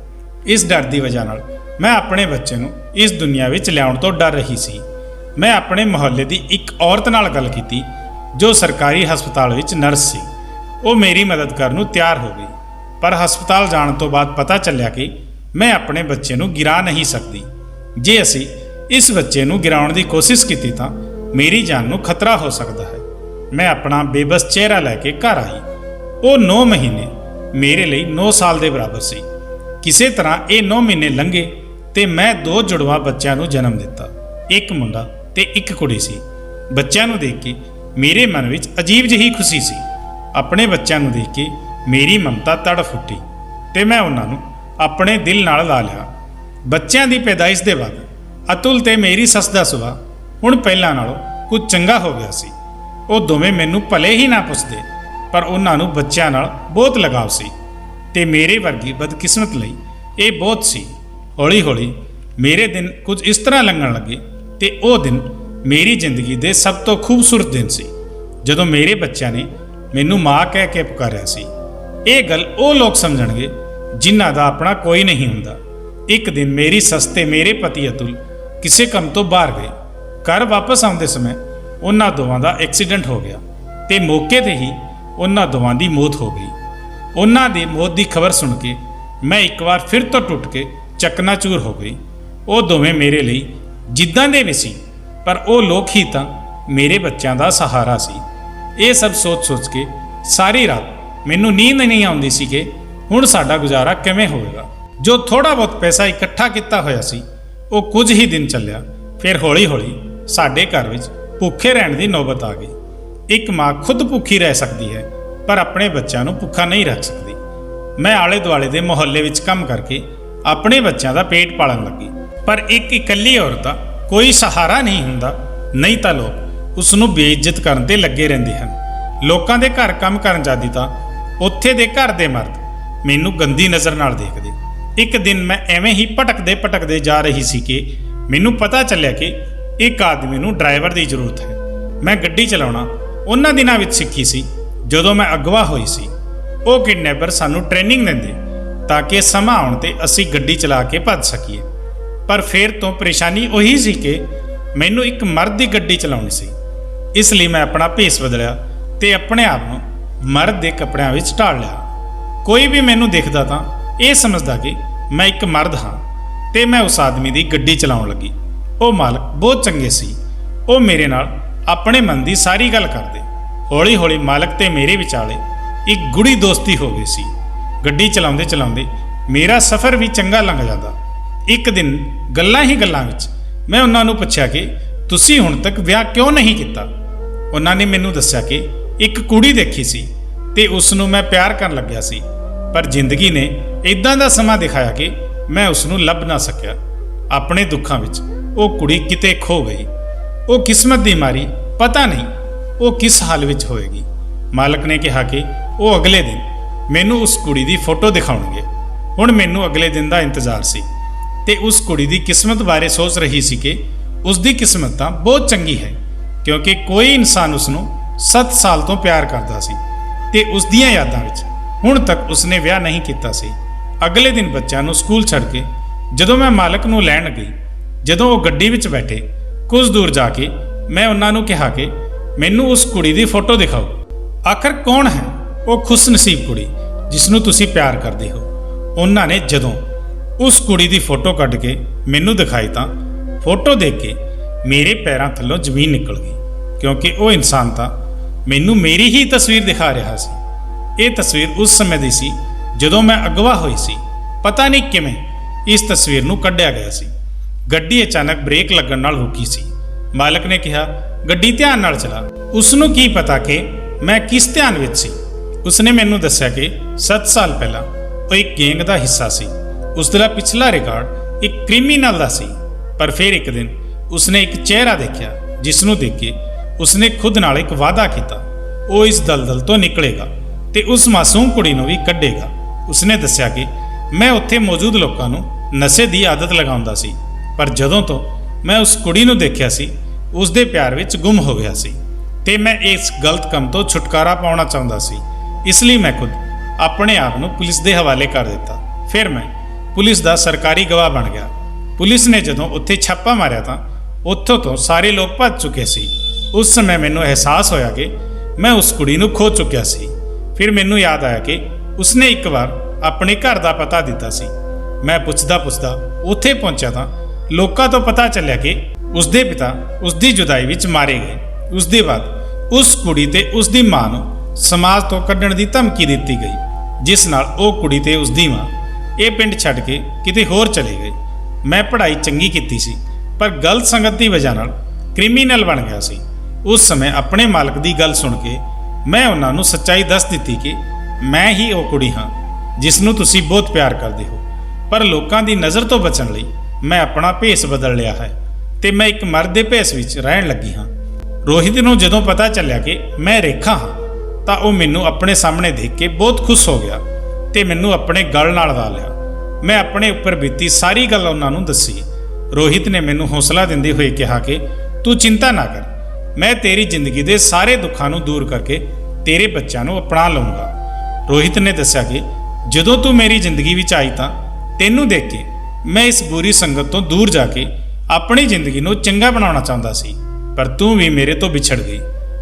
ਇਸ ਡਰ ਦੀ ਵਜ੍ਹਾ ਨਾਲ ਮੈਂ ਆਪਣੇ ਬੱਚੇ ਨੂੰ ਇਸ ਦੁਨੀਆ ਵਿੱਚ ਲਿਆਉਣ ਤੋਂ ਡਰ ਰਹੀ ਸੀ। ਮੈਂ ਆਪਣੇ ਮੁਹੱਲੇ ਦੀ ਇੱਕ ਔਰਤ ਨਾਲ ਗੱਲ ਕੀਤੀ ਜੋ ਸਰਕਾਰੀ ਹਸਪਤਾਲ ਵਿੱਚ ਨਰਸ ਸੀ। ਉਹ ਮੇਰੀ ਮਦਦ ਕਰਨ ਨੂੰ ਤਿਆਰ ਹੋ ਗਈ, ਪਰ ਹਸਪਤਾਲ ਜਾਣ ਤੋਂ ਬਾਅਦ ਪਤਾ ਚੱਲਿਆ ਕਿ ਮੈਂ ਆਪਣੇ ਬੱਚੇ ਨੂੰ ਗਿਰਾ ਨਹੀਂ ਸਕਦੀ। ਜੇ ਅਸੀਂ ਇਸ ਬੱਚੇ ਨੂੰ ਗਿਰਾਉਣ ਦੀ ਕੋਸ਼ਿਸ਼ ਕੀਤੀ ਤਾਂ ਮੇਰੀ ਜਾਨ ਨੂੰ ਖਤਰਾ ਹੋ ਸਕਦਾ ਹੈ। ਮੈਂ ਆਪਣਾ ਬੇਬਸ ਚਿਹਰਾ ਲੈ ਕੇ ਘਰ ਆਈ। ਉਹ 9 ਮਹੀਨੇ ਮੇਰੇ ਲਈ 9 ਸਾਲ ਦੇ ਬਰਾਬਰ ਸੀ। ਕਿਸੇ ਤਰ੍ਹਾਂ ਇਹ 9 ਮਹੀਨੇ ਲੰਘੇ ਤੇ ਮੈਂ 2 ਜੁੜਵਾ ਬੱਚਿਆਂ ਨੂੰ ਜਨਮ ਦਿੱਤਾ, ਇੱਕ ਮੁੰਡਾ ਤੇ ਇੱਕ ਕੁੜੀ ਸੀ। ਬੱਚਿਆਂ ਨੂੰ ਦੇਖ ਕੇ ਮੇਰੇ ਮਨ ਵਿੱਚ ਅਜੀਬ ਜਿਹੀ ਖੁਸ਼ੀ ਸੀ। ਆਪਣੇ ਬੱਚਿਆਂ ਨੂੰ ਦੇਖ ਕੇ ਮੇਰੀ ਮਮਤਾ ਤੜਫ ਉੱਠੀ ਤੇ ਮੈਂ ਉਹਨਾਂ ਨੂੰ ਆਪਣੇ ਦਿਲ ਨਾਲ ਲਾ ਲਿਆ। ਬੱਚਿਆਂ ਦੀ ਪੈਦਾਇਸ਼ ਦੇ ਬਾਅਦ ਅਤੁਲ ਤੇ ਮੇਰੀ ਸੱਸ ਦਾ ਸੁਭਾਅ ਹੁਣ ਪਹਿਲਾਂ ਨਾਲੋਂ ਕੁਝ ਚੰਗਾ ਹੋ ਗਿਆ ਸੀ। ਉਹ ਦੋਵੇਂ ਮੈਨੂੰ ਭਲੇ ਹੀ ਨਾ ਪੁੱਛਦੇ, ਪਰ ਉਹਨਾਂ ਨੂੰ ਬੱਚਿਆਂ ਨਾਲ ਬਹੁਤ ਲਗਾਵ ਸੀ ਤੇ ਮੇਰੇ ਵਰਗੀ ਬਦਕਿਸਮਤ ਲਈ ਇਹ ਬਹੁਤ ਸੀ। ਹੌਲੀ ਹੌਲੀ ਮੇਰੇ ਦਿਨ ਕੁਝ ਇਸ ਤਰ੍ਹਾਂ ਲੰਘਣ ਲੱਗੇ ਤੇ ਉਹ ਦਿਨ ਮੇਰੀ ਜ਼ਿੰਦਗੀ ਦੇ ਸਭ ਤੋਂ ਖੂਬਸੂਰਤ ਦਿਨ ਸੀ ਜਦੋਂ ਮੇਰੇ ਬੱਚਿਆਂ ਨੇ ਮੈਨੂੰ ਮਾਂ ਕਹਿ ਕੇ ਪੁਕਾਰਿਆ ਸੀ। ਇਹ ਗੱਲ ਉਹ ਲੋਕ ਸਮਝਣਗੇ ਜਿਨ੍ਹਾਂ ਦਾ ਆਪਣਾ ਕੋਈ ਨਹੀਂ ਹੁੰਦਾ। ਇੱਕ ਦਿਨ ਮੇਰੀ ਸੱਸ ਤੇ ਮੇਰੇ ਪਤੀ ਅਤੁਲ ਕਿਸੇ ਕੰਮ ਤੋਂ ਬਾਹਰ ਗਏ। ਘਰ ਵਾਪਸ ਆਉਂਦੇ ਸਮੇਂ ਉਹਨਾਂ ਦੋਵਾਂ ਦਾ ਐਕਸੀਡੈਂਟ ਹੋ ਗਿਆ ਤੇ ਮੌਕੇ ਤੇ ਹੀ ਉਹਨਾਂ ਦੋਵਾਂ ਦੀ ਮੌਤ ਹੋ ਗਈ। ਉਹਨਾਂ ਦੀ ਮੌਤ ਦੀ ਖਬਰ ਸੁਣ ਕੇ ਮੈਂ ਇੱਕ ਵਾਰ ਫਿਰ ਤੋਂ ਟੁੱਟ ਕੇ ਚਕਨਾਚੂਰ ਹੋ ਗਈ। ਉਹ ਦੋਵੇਂ ਮੇਰੇ ਲਈ ਜਿੱਦਾਂ ਦੇ ਵੀ ਸੀ, ਪਰ ਉਹ ਲੋਕ ਹੀ ਤਾਂ ਮੇਰੇ ਬੱਚਿਆਂ ਦਾ ਸਹਾਰਾ ਸੀ। ਇਹ ਸਭ ਸੋਚ ਕੇ ਸਾਰੀ ਰਾਤ ਮੈਨੂੰ ਨੀਂਦ ਨਹੀਂ ਆਉਂਦੀ ਸੀ ਕਿ ਹੁਣ ਸਾਡਾ ਗੁਜ਼ਾਰਾ ਕਿਵੇਂ ਹੋਵੇਗਾ। ਜੋ ਥੋੜਾ ਬਹੁਤ ਪੈਸਾ ਇਕੱਠਾ ਕੀਤਾ ਹੋਇਆ ਸੀ ਉਹ ਕੁਝ ਹੀ ਦਿਨ ਚੱਲਿਆ, ਫਿਰ ਹੌਲੀ-ਹੌਲੀ ਸਾਡੇ ਘਰ ਵਿੱਚ ਭੁੱਖੇ ਰਹਿਣ ਦੀ ਨੌਬਤ ਆ ਗਈ। ਇੱਕ ਮਾਂ ਖੁਦ ਭੁੱਖੀ ਰਹਿ ਸਕਦੀ ਹੈ, ਪਰ ਆਪਣੇ ਬੱਚਿਆਂ ਨੂੰ ਭੁੱਖਾ ਨਹੀਂ ਰੱਖ ਸਕਦੀ। ਮੈਂ ਆਲੇ ਦੁਆਲੇ ਦੇ ਮੁਹੱਲੇ ਵਿੱਚ ਕੰਮ ਕਰਕੇ ਆਪਣੇ ਬੱਚਿਆਂ ਦਾ ਪੇਟ ਪਾਲਣ ਲੱਗੀ, ਪਰ ਇੱਕ ਇਕੱਲੀ ਔਰਤ ਦਾ ਕੋਈ ਸਹਾਰਾ ਨਹੀਂ ਹੁੰਦਾ। ਨਹੀਂ ਤਾਂ ਲੋਕ ਉਸ ਨੂੰ ਬੇਇੱਜ਼ਤ ਕਰਨ ਤੇ ਲੱਗੇ ਰਹਿੰਦੇ ਹਨ। ਲੋਕਾਂ ਦੇ ਘਰ ਕੰਮ ਕਰਨ ਜਾਂਦੀ ਤਾਂ ਉੱਥੇ ਦੇ ਘਰ ਦੇ ਮਰਦ ਮੈਨੂੰ ਗੰਦੀ ਨਜ਼ਰ ਨਾਲ ਦੇਖਦੇ। ਇੱਕ ਦਿਨ ਮੈਂ ਐਵੇਂ ਹੀ ਭਟਕਦੇ ਜਾ ਰਹੀ ਸੀ ਕਿ ਮੈਨੂੰ ਪਤਾ ਚੱਲਿਆ ਕਿ ਇੱਕ ਆਦਮੀ ਨੂੰ ਡਰਾਈਵਰ ਦੀ ਜ਼ਰੂਰਤ ਹੈ। ਮੈਂ ਗੱਡੀ ਚਲਾਉਣਾ ਉਹਨਾਂ ਦਿਨਾਂ ਵਿੱਚ ਸਿੱਖੀ ਸੀ ਜਦੋਂ ਮੈਂ ਅਗਵਾ ਹੋਈ ਸੀ। ਉਹ ਕਿਡਨੈਪਰ ਸਾਨੂੰ ਟ੍ਰੇਨਿੰਗ ਦਿੰਦੇ ਤਾਂ ਕਿ ਸਮਾਂ ਆਉਣ ਤੇ ਅਸੀਂ ਗੱਡੀ ਚਲਾ ਕੇ ਭੱਜ ਸਕੀਏ। ਪਰ ਫਿਰ ਤੋਂ ਪਰੇਸ਼ਾਨੀ ਉਹੀ ਸੀ ਕਿ ਮੈਨੂੰ ਇੱਕ ਮਰਦ ਦੀ ਗੱਡੀ ਚਲਾਉਣੀ ਸੀ। ਇਸ ਲਈ ਮੈਂ ਆਪਣਾ ਭੇਸ ਬਦਲਿਆ ਤੇ ਆਪਣੇ ਆਪ ਨੂੰ ਮਰਦ ਦੇ ਕੱਪੜਿਆਂ ਵਿੱਚ ਢਾਲ ਲਿਆ। ਕੋਈ ਵੀ ਮੈਨੂੰ ਦੇਖਦਾ ਤਾਂ ਇਹ ਸਮਝਦਾ ਕਿ ਮੈਂ ਇੱਕ ਮਰਦ ਹਾਂ ਤੇ ਮੈਂ ਉਸ ਆਦਮੀ ਦੀ ਗੱਡੀ ਚਲਾਉਣ ਲੱਗੀ। ਉਹ ਮਾਲਕ ਬਹੁਤ ਚੰਗੇ ਸੀ। ਉਹ ਮੇਰੇ ਨਾਲ ਆਪਣੇ ਮਨ ਦੀ ਸਾਰੀ ਗੱਲ ਕਰਦੇ। ਹੌਲੀ-ਹੌਲੀ ਮਾਲਕ ਤੇ ਮੇਰੇ ਵਿਚਾਲੇ ਇੱਕ ਗੂੜੀ ਦੋਸਤੀ ਹੋ ਗਈ ਸੀ। ਗੱਡੀ ਚਲਾਉਂਦੇ ਮੇਰਾ ਸਫ਼ਰ ਵੀ ਚੰਗਾ ਲੰਘ ਜਾਂਦਾ। ਇੱਕ ਦਿਨ ਗੱਲਾਂ ਹੀ ਗੱਲਾਂ ਵਿੱਚ ਮੈਂ ਉਹਨਾਂ ਨੂੰ ਪੁੱਛਿਆ ਕਿ ਤੁਸੀਂ ਹੁਣ ਤੱਕ ਵਿਆਹ ਕਿਉਂ ਨਹੀਂ ਕੀਤਾ। ਉਹਨਾਂ ਨੇ ਮੈਨੂੰ ਦੱਸਿਆ ਕਿ ਇੱਕ ਕੁੜੀ ਦੇਖੀ ਸੀ ਤੇ ਉਸ ਨੂੰ ਮੈਂ ਪਿਆਰ ਕਰਨ ਲੱਗਿਆ ਸੀ, ਪਰ ਜ਼ਿੰਦਗੀ ਨੇ ਇਦਾਂ ਦਾ ਸਮਾਂ ਦਿਖਾਇਆ ਕਿ ਮੈਂ ਉਸ ਨੂੰ ਲੱਭ ਨਾ ਸਕਿਆ। ਆਪਣੇ ਦੁੱਖਾਂ ਵਿੱਚ ਉਹ ਕੁੜੀ ਕਿਤੇ ਖੋ ਗਈ। ਉਹ ਕਿਸਮਤ ਦੀ ਮਾਰੀ ਪਤਾ ਨਹੀਂ ਉਹ ਕਿਸ ਹਾਲ ਵਿੱਚ ਹੋਏਗੀ। ਮਾਲਕ ਨੇ ਕਿਹਾ ਕਿ ਉਹ ਅਗਲੇ ਦਿਨ ਮੈਨੂੰ ਉਸ ਕੁੜੀ ਦੀ ਫੋਟੋ ਦਿਖਾਉਣਗੇ। ਹੁਣ ਮੈਨੂੰ ਅਗਲੇ ਦਿਨ ਦਾ ਇੰਤਜ਼ਾਰ ਸੀ ਤੇ ਉਸ ਕੁੜੀ ਦੀ ਕਿਸਮਤ ਬਾਰੇ ਸੋਚ ਰਹੀ ਸੀ ਕਿ ਉਸ ਦੀ ਕਿਸਮਤ ਤਾਂ ਬਹੁਤ ਚੰਗੀ ਹੈ, ਕਿਉਂਕਿ ਕੋਈ ਇਨਸਾਨ ਉਸ ਨੂੰ 7 ਸਾਲ ਤੋਂ ਪਿਆਰ ਕਰਦਾ ਸੀ ਤੇ ਉਸ ਦੀਆਂ ਯਾਦਾਂ ਵਿੱਚ ਹੁਣ ਤੱਕ ਉਸਨੇ ਵਿਆਹ ਨਹੀਂ ਕੀਤਾ ਸੀ। ਅਗਲੇ ਦਿਨ ਬੱਚਿਆਂ ਨੂੰ ਸਕੂਲ ਛੱਡ ਕੇ ਜਦੋਂ ਮੈਂ ਮਾਲਕ ਨੂੰ ਲੈਣ ਗਈ, ਜਦੋਂ ਉਹ ਗੱਡੀ ਵਿੱਚ ਬੈਠੇ, ਕੁਝ ਦੂਰ ਜਾ ਕੇ ਮੈਂ ਉਹਨਾਂ ਨੂੰ ਕਿਹਾ ਕਿ ਮੈਨੂੰ ਉਸ ਕੁੜੀ ਦੀ ਫੋਟੋ ਦਿਖਾਓ। ਆਖਰ ਕੌਣ ਹੈ ਉਹ ਖੁਸ਼ਨਸੀਬ ਕੁੜੀ ਜਿਸ ਨੂੰ ਤੁਸੀਂ ਪਿਆਰ ਕਰਦੇ ਹੋ। ਉਹਨਾਂ ਨੇ ਜਦੋਂ ਉਸ ਕੁੜੀ ਦੀ ਫੋਟੋ ਕੱਢ ਕੇ ਮੈਨੂੰ ਦਿਖਾਈ ਤਾਂ ਫੋਟੋ ਦੇਖ ਕੇ ਮੇਰੇ ਪੈਰਾਂ ਥੱਲੋਂ ਜ਼ਮੀਨ ਨਿਕਲ ਗਈ, ਕਿਉਂਕਿ ਉਹ ਇਨਸਾਨ ਤਾਂ ਮੈਨੂੰ ਮੇਰੀ ਹੀ ਤਸਵੀਰ ਦਿਖਾ ਰਿਹਾ ਸੀ। ਇਹ ਤਸਵੀਰ ਉਸ ਸਮੇਂ ਦੀ ਸੀ ਜਦੋਂ ਮੈਂ ਅਗਵਾ ਹੋਈ ਸੀ। ਪਤਾ ਨਹੀਂ ਕਿਵੇਂ ਇਸ ਤਸਵੀਰ ਨੂੰ ਕੱਢਿਆ ਗਿਆ ਸੀ। ਗੱਡੀ ਅਚਾਨਕ ਬ੍ਰੇਕ ਲੱਗਣ ਨਾਲ ਰੁਕੀ ਸੀ। ਮਾਲਕ ਨੇ ਕਿਹਾ, ਗੱਡੀ ਧਿਆਨ ਨਾਲ ਚਲਾ। ਉਸ ਨੂੰ ਕੀ ਪਤਾ ਕਿ ਮੈਂ ਕਿਸ ਧਿਆਨ ਵਿੱਚ ਸੀ। ਉਸਨੇ ਮੈਨੂੰ ਦੱਸਿਆ ਕਿ 7 ਸਾਲ ਪਹਿਲਾਂ ਉਹ ਇੱਕ ਗੈਂਗ ਦਾ ਹਿੱਸਾ ਸੀ। ਉਸ ਦਾ ਪਿਛਲਾ ਰਿਕਾਰਡ ਇੱਕ ਕ੍ਰਿਮੀਨਲ ਦਾ ਸੀ। ਪਰ ਫਿਰ ਇੱਕ ਦਿਨ ਉਸਨੇ ਇੱਕ ਚਿਹਰਾ ਦੇਖਿਆ ਜਿਸ ਨੂੰ ਦੇਖ ਕੇ ਉਸਨੇ ਖੁਦ ਨਾਲ ਇੱਕ ਵਾਅਦਾ ਕੀਤਾ, ਉਹ ਇਸ ਦਲਦਲ ਤੋਂ ਨਿਕਲੇਗਾ ਤੇ ਉਸ ਮਾਸੂਮ ਕੁੜੀ ਨੂੰ ਵੀ ਕੱਢੇਗਾ। ਉਸਨੇ ਦੱਸਿਆ ਕਿ ਮੈਂ ਉੱਥੇ ਮੌਜੂਦ ਲੋਕਾਂ ਨੂੰ ਨਸ਼ੇ ਦੀ ਆਦਤ ਲਗਾਉਂਦਾ ਸੀ, ਪਰ ਜਦੋਂ ਤੋਂ ਮੈਂ ਉਸ ਕੁੜੀ ਨੂੰ ਦੇਖਿਆ ਸੀ ਉਸ ਦੇ ਪਿਆਰ ਵਿੱਚ ਗੁੰਮ ਹੋ ਗਿਆ ਸੀ ਤੇ ਮੈਂ ਇਸ ਗਲਤ ਕੰਮ ਤੋਂ ਛੁਟਕਾਰਾ ਪਾਉਣਾ ਚਾਹੁੰਦਾ ਸੀ। ਇਸ ਲਈ ਮੈਂ ਖੁਦ ਆਪਣੇ ਆਪ ਨੂੰ ਪੁਲਿਸ ਦੇ ਹਵਾਲੇ ਕਰ ਦਿੱਤਾ। ਫਿਰ ਮੈਂ ਪੁਲਿਸ ਦਾ ਸਰਕਾਰੀ ਗਵਾਹ ਬਣ ਗਿਆ। ਪੁਲਿਸ ਨੇ ਜਦੋਂ ਉੱਥੇ ਛਾਪਾ ਮਾਰਿਆ ਤਾਂ ਉੱਥੋਂ ਤੋਂ ਸਾਰੇ ਲੋਕ ਭੱਜ ਚੁੱਕੇ ਸੀ। ਉਸ ਸਮੇਂ ਮੈਨੂੰ ਅਹਿਸਾਸ ਹੋਇਆ ਕਿ ਮੈਂ ਉਸ ਕੁੜੀ ਨੂੰ ਖੋ ਚੁੱਕਿਆ ਸੀ। ਫਿਰ ਮੈਨੂੰ ਯਾਦ ਆਇਆ ਕਿ ਉਸਨੇ ਇੱਕ ਵਾਰ ਆਪਣੇ ਘਰ ਦਾ ਪਤਾ ਦਿੱਤਾ ਸੀ। ਮੈਂ ਪੁੱਛਦਾ ਉੱਥੇ ਪਹੁੰਚਿਆ ਤਾਂ ਲੋਕਾਂ ਤੋਂ ਪਤਾ ਚੱਲਿਆ ਕਿ ਉਸ ਦੇ ਪਿਤਾ ਉਸ ਦੀ ਜੁਦਾਈ ਵਿੱਚ ਮਾਰੇ ਗਏ। ਉਸ ਦੇ ਬਾਅਦ ਉਸ ਕੁੜੀ ਤੇ ਉਸ ਦੀ ਮਾਂ ਨੂੰ ਸਮਾਜ ਤੋਂ ਕੱਢਣ ਦੀ ਧਮਕੀ ਦਿੱਤੀ ਗਈ, ਜਿਸ ਨਾਲ ਉਹ ਕੁੜੀ ਤੇ ਉਸ ਦੀ ਮਾਂ ਇਹ ਪਿੰਡ ਛੱਡ ਕੇ ਕਿਤੇ ਹੋਰ ਚਲੇ ਗਏ। ਮੈਂ ਪੜ੍ਹਾਈ ਚੰਗੀ ਕੀਤੀ ਸੀ, ਪਰ ਗਲਤ ਸੰਗਤ ਦੀ ਵਜ੍ਹਾ ਨਾਲ ਕ੍ਰਿਮੀਨਲ ਬਣ ਗਿਆ ਸੀ। ਉਸ ਸਮੇਂ ਆਪਣੇ ਮਾਲਕ ਦੀ ਗੱਲ ਸੁਣ ਕੇ ਮੈਂ ਉਹਨਾਂ ਨੂੰ ਸੱਚਾਈ ਦੱਸ ਦਿੱਤੀ ਕਿ ਮੈਂ ਹੀ ਉਹ ਕੁੜੀ ਹਾਂ ਜਿਸ ਨੂੰ ਤੁਸੀਂ ਬਹੁਤ ਪਿਆਰ ਕਰਦੇ ਹੋ, ਪਰ ਲੋਕਾਂ ਦੀ ਨਜ਼ਰ ਤੋਂ ਬਚਣ ਲਈ ਮੈਂ ਆਪਣਾ ਭੇਸ ਬਦਲ ਲਿਆ ਹੈ ਤੇ ਮੈਂ ਇੱਕ ਮਰਦ ਦੇ ਭੇਸ ਵਿੱਚ ਰਹਿਣ ਲੱਗੀ ਹਾਂ। ਰੋਹਿਤ ਨੂੰ ਜਦੋਂ ਪਤਾ ਚੱਲਿਆ ਕਿ ਮੈਂ ਰੇਖਾ ਹਾਂ ਤਾਂ ਉਹ ਮੈਨੂੰ ਆਪਣੇ ਸਾਹਮਣੇ ਦੇਖ ਕੇ ਬਹੁਤ ਖੁਸ਼ ਹੋ ਗਿਆ ਤੇ ਮੈਨੂੰ ਆਪਣੇ ਗਲ ਨਾਲ ਲਾ ਲਿਆ। ਮੈਂ ਆਪਣੇ ਉੱਪਰ ਬੀਤੀ ਸਾਰੀ ਗੱਲ ਉਹਨਾਂ ਨੂੰ ਦੱਸੀ। ਰੋਹਿਤ ਨੇ ਮੈਨੂੰ ਹੌਸਲਾ ਦਿੰਦੇ ਹੋਏ ਕਿਹਾ ਕਿ ਤੂੰ ਚਿੰਤਾ ਨਾ ਕਰ, ਮੈਂ ਤੇਰੀ ਜ਼ਿੰਦਗੀ ਦੇ ਸਾਰੇ ਦੁੱਖਾਂ ਨੂੰ ਦੂਰ ਕਰਕੇ ਤੇਰੇ ਬੱਚਿਆਂ ਨੂੰ ਅਪਣਾ ਲਵਾਂਗਾ। ਰੋਹਿਤ ਨੇ ਦੱਸਿਆ ਕਿ ਜਦੋਂ ਤੂੰ ਮੇਰੀ ਜ਼ਿੰਦਗੀ ਵਿੱਚ ਆਈ ਤਾਂ ਤੈਨੂੰ ਦੇਖ ਕੇ ਮੈਂ ਇਸ ਬੁਰੀ ਸੰਗਤ ਤੋਂ ਦੂਰ ਜਾ ਕੇ ਆਪਣੀ ਜ਼ਿੰਦਗੀ ਨੂੰ ਚੰਗਾ ਬਣਾਉਣਾ ਚਾਹੁੰਦਾ ਸੀ, ਪਰ ਤੂੰ ਵੀ ਮੇਰੇ ਤੋਂ ਵਿਛੜ ਗਈ।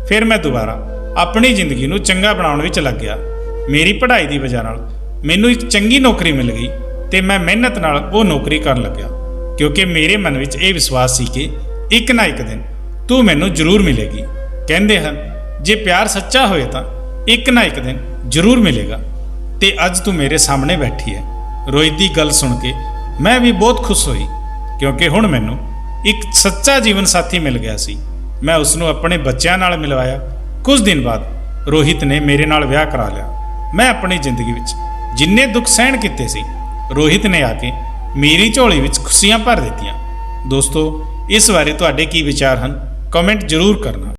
ਫਿਰ ਮੈਂ ਦੁਬਾਰਾ ਆਪਣੀ ਜ਼ਿੰਦਗੀ ਨੂੰ ਚੰਗਾ ਬਣਾਉਣ ਵਿੱਚ ਲੱਗ ਗਿਆ। ਮੇਰੀ ਪੜ੍ਹਾਈ ਦੀ ਵਜ੍ਹਾ ਨਾਲ ਮੈਨੂੰ ਇੱਕ ਚੰਗੀ ਨੌਕਰੀ ਮਿਲ ਗਈ ਤੇ ਮੈਂ ਮਿਹਨਤ ਨਾਲ ਉਹ ਨੌਕਰੀ ਕਰਨ ਲੱਗਿਆ, ਕਿਉਂਕਿ ਮੇਰੇ ਮਨ ਵਿੱਚ ਇਹ ਵਿਸ਼ਵਾਸ ਸੀ ਕਿ ਇੱਕ ਨਾ ਇੱਕ ਦਿਨ ਤੂੰ ਮੈਨੂੰ ਜ਼ਰੂਰ ਮਿਲੇਗੀ। ਕਹਿੰਦੇ ਹਨ ਜੇ ਪਿਆਰ ਸੱਚਾ ਹੋਏ ਤਾਂ ਇੱਕ ਨਾ ਇੱਕ ਦਿਨ ਜ਼ਰੂਰ ਮਿਲੇਗਾ, ਤੇ ਅੱਜ ਤੂੰ ਮੇਰੇ ਸਾਹਮਣੇ ਬੈਠੀ ਹੈ। ਰੋਹਿਤ ਦੀ ਗੱਲ ਸੁਣ ਕੇ ਮੈਂ ਵੀ ਬਹੁਤ ਖੁਸ਼ ਹੋਈ, ਕਿਉਂਕਿ ਹੁਣ ਮੈਨੂੰ ਇੱਕ ਸੱਚਾ ਜੀਵਨ ਸਾਥੀ ਮਿਲ ਗਿਆ ਸੀ। ਮੈਂ ਉਸ ਨੂੰ ਆਪਣੇ ਬੱਚਿਆਂ ਨਾਲ ਮਿਲਵਾਇਆ। ਕੁਝ ਦਿਨ ਬਾਅਦ ਰੋਹਿਤ ਨੇ ਮੇਰੇ ਨਾਲ ਵਿਆਹ ਕਰਾ ਲਿਆ। ਮੈਂ ਆਪਣੀ ਜ਼ਿੰਦਗੀ ਵਿੱਚ ਜਿੰਨੇ ਦੁੱਖ ਸਹਿਣ ਕੀਤੇ ਸੀ, ਰੋਹਿਤ ਨੇ ਆ ਕੇ ਮੇਰੀ ਝੋਲੀ ਵਿੱਚ ਖੁਸ਼ੀਆਂ ਭਰ ਦਿੱਤੀਆਂ। ਦੋਸਤੋ, ਇਸ ਬਾਰੇ ਤੁਹਾਡੇ ਕੀ ਵਿਚਾਰ ਹਨ? ਕਮੈਂਟ ਜ਼ਰੂਰ ਕਰਨਾ।